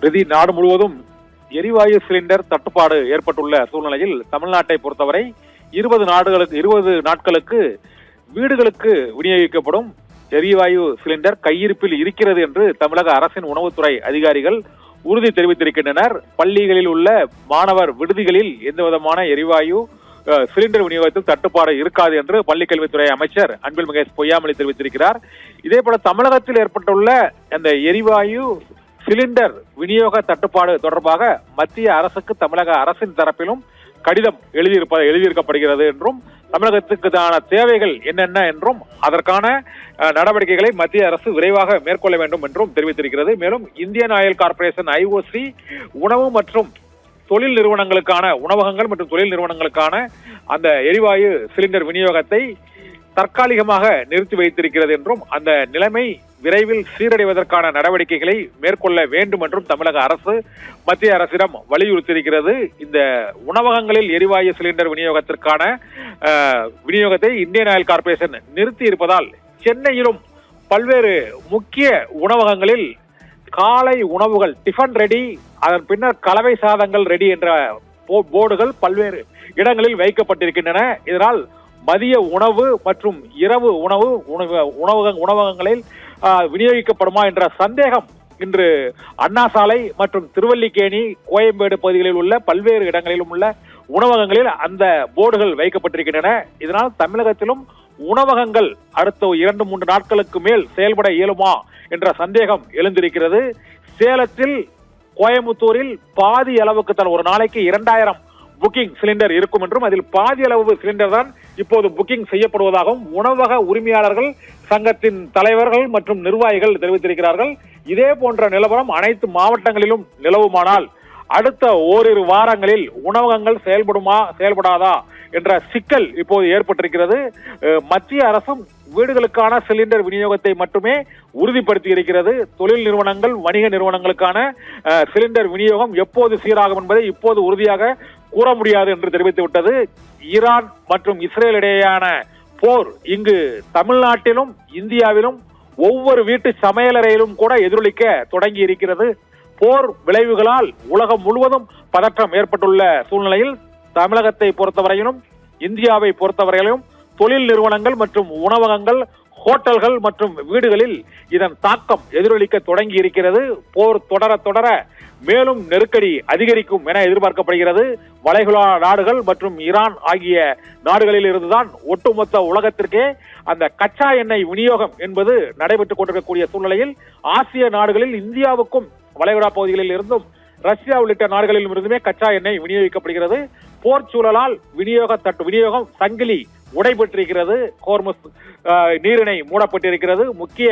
பிரதி நாடு முழுவதும் எரிவாயு சிலிண்டர் தட்டுப்பாடு ஏற்பட்டுள்ள சூழ்நிலையில் தமிழ்நாட்டை பொறுத்தவரை 20 நாட்களுக்கு வீடுகளுக்கு விநியோகிக்கப்படும் எரிவாயு சிலிண்டர் கையிருப்பில் இருக்கிறது என்று தமிழக அரசின் உணவுத்துறை அதிகாரிகள் உறுதி தெரிவித்திருக்கின்றனர். பள்ளிகளில் உள்ள மாணவர் விடுதிகளில் எந்த விதமான எரிவாயு சிலிண்டர் விநியோகத்தில் தட்டுப்பாடு இருக்காது என்று பள்ளிக்கல்வித்துறை அமைச்சர் அன்பில் மகேஷ் பொய்யாமொழி தெரிவித்திருக்கிறார். இதே போல தமிழகத்தில் ஏற்பட்டுள்ள அந்த எரிவாயு சிலிண்டர் விநியோக தட்டுப்பாடு தொடர்பாக மத்திய அரசுக்கு தமிழக அரசின் தரப்பிலும் கடிதம் எழுதியிருக்கப்படுகிறது என்றும் தமிழகத்துக்கான தேவைகள் என்னென்ன என்றும் அதற்கான நடவடிக்கைகளை மத்திய அரசு விரைவாக மேற்கொள்ள வேண்டும் என்றும் தெரிவித்திருக்கிறது. மேலும் இந்தியன் ஆயில் கார்பரேஷன் IOC உணவு மற்றும் தொழில் நிறுவனங்களுக்கான உணவகங்கள் மற்றும் தொழில் நிறுவனங்களுக்கான அந்த எரிவாயு சிலிண்டர் விநியோகத்தை தற்காலிகமாக நிறுத்தி வைத்திருக்கிறது என்றும் அந்த நிலைமை விரைவில் சீரடைவதற்கான நடவடிக்கைகளை மேற்கொள்ள வேண்டும் என்றும் தமிழக அரசு மத்திய அரசிடம் வலியுறுத்தியிருக்கிறது. இந்த உணவகங்களில் எரிவாயு சிலிண்டர் விநியோகத்திற்கான விநியோகத்தை இந்தியன் ஆயில் கார்பரேஷன் நிறுத்தி இருப்பதால் சென்னையிலும் பல்வேறு முக்கிய உணவகங்களில் காலை உணவுகள் டிஃபன் ரெடி, அதன் பின்னர் கலவை சாதங்கள் ரெடி என்ற போர்டுகள் பல்வேறு இடங்களில் வைக்கப்பட்டிருக்கின்றன. இதனால் மதிய உணவு மற்றும் இரவு உணவகங்களில் விநியோகிக்கப்படுமா என்ற சந்தேகம் இன்று அண்ணா சாலை மற்றும் திருவல்லிக்கேணி, கோயம்பேடு பகுதிகளில் உள்ள பல்வேறு இடங்களிலும் உள்ள உணவகங்களில் அந்த போர்டுகள் வைக்கப்பட்டிருக்கின்றன. இதனால் தமிழகத்திலும் உணவகங்கள் அடுத்த 2-3 நாட்களுக்கு மேல் செயல்பட இயலுமா என்ற சந்தேகம் எழுந்திருக்கிறது. சேலத்தில், கோயம்புத்தூரில் பாதி அளவுக்கு தான் ஒரு நாளைக்கு 2000 புக்கிங் சிலிண்டர் இருக்கும் என்றும் அதில் பாதி அளவு சிலிண்டர் தான் இப்போது புக்கிங் செய்யப்படுவதாகவும் உணவக உரிமையாளர்கள் சங்கத்தின் தலைவர்கள் மற்றும் நிர்வாகிகள் தெரிவித்திருக்கிறார்கள். இதே போன்ற நிலவரம் அனைத்து மாவட்டங்களிலும் நிலவுமானால் அடுத்த ஓரிரு வாரங்களில் உணவகங்கள் செயல்படாதா என்ற சிக்கல் இப்போது ஏற்பட்டிருக்கிறது. மத்திய அரசும் வீடுகளுக்கான சிலிண்டர் விநியோகத்தை மட்டுமே உறுதிப்படுத்தி இருக்கிறது. தொழில் நிறுவனங்கள், வணிக நிறுவனங்களுக்கான சிலிண்டர் விநியோகம் எப்போது சீராகும் என்பதை இப்போது உறுதியாக கூற முடியாது என்று தெரிவித்துவிட்டது. ஈரான் மற்றும் இஸ்ரேல் இடையேயான போர் இங்கு தமிழ்நாட்டிலும் இந்தியாவிலும் ஒவ்வொரு வீட்டு சமையலறையிலும் கூட எதிரொலிக்க தொடங்கி இருக்கிறது. போர் விளைவுகளால் உலகம் முழுவதும் பதற்றம் ஏற்பட்டுள்ள சூழ்நிலையில் தமிழகத்தை பொறுத்தவரையிலும் இந்தியாவை பொறுத்தவரையிலும் தொழில் நிறுவனங்கள் மற்றும் உணவகங்கள், ஹோட்டல்கள் மற்றும் வீடுகளில் இதன் தாக்கம் எதிரொலிக்க தொடங்கி இருக்கிறது. போர் தொடர மேலும் நெருக்கடி அதிகரிக்கும் என எதிர்பார்க்கப்படுகிறது. வளைகுடா நாடுகள் மற்றும் ஈரான் ஆகிய நாடுகளில் இருந்துதான் ஒட்டுமொத்த உலகத்திற்கே அந்த கச்சா எண்ணெய் விநியோகம் என்பது நடைபெற்றுக் கொண்டிருக்கக்கூடிய சூழ்நிலையில் ஆசிய நாடுகளில் இந்தியாவுக்கும் வளைகுடா பகுதிகளில் இருந்தும் ரஷ்யா உள்ளிட்ட நாடுகளிலும் இருந்துமே கச்சா எண்ணெய் விநியோகிக்கப்படுகிறது. போர் சூழலால் விநியோகம் சங்கிலி உடைபெற்றிருக்கிறது. ஹோர்முஸ் நீரிணை மூடப்பட்டிருக்கிறது. முக்கிய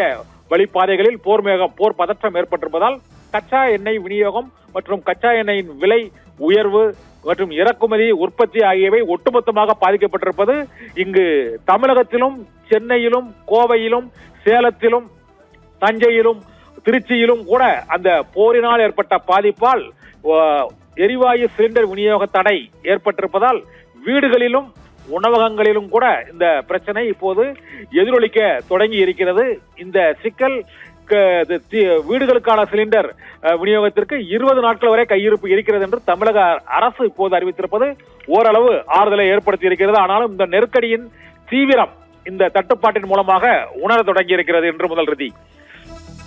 வழிப்பாதைகளில் போர் பதற்றம் ஏற்பட்டிருப்பதால் கச்சா எண்ணெய் விநியோகம் மற்றும் கச்சா எண்ணெயின் விலை உயர்வு மற்றும் இறக்குமதி, உற்பத்தி ஆகியவை ஒட்டுமொத்தமாக பாதிக்கப்பட்டிருப்பது இங்கு தமிழகத்திலும், சென்னையிலும், கோவையிலும், சேலத்திலும், தஞ்சையிலும், திருச்சியிலும் கூட அந்த போரினால் ஏற்பட்ட பாதிப்பால் எரிவாயு சிலிண்டர் விநியோக தடை ஏற்பட்டிருப்பதால் வீடுகளிலும் உணவகங்களிலும் கூட இந்த பிரச்சனை இப்போது எதிரொலிக்க தொடங்கி இருக்கிறது. இந்த சிக்கல் வீடுகளுக்கான சிலிண்டர் விநியோகத்திற்கு 20 நாட்கள் வரை கையிருப்பு இருக்கிறது என்று தமிழக அரசு இப்போது அறிவித்திருப்பது ஓரளவு ஆறுதலை ஏற்படுத்தி இருக்கிறது. ஆனாலும் இந்த நெருக்கடியின் தீவிரம் இந்த தட்டுப்பாட்டின் மூலமாக உணர தொடங்கி இருக்கிறது என்று முதல் ரதி.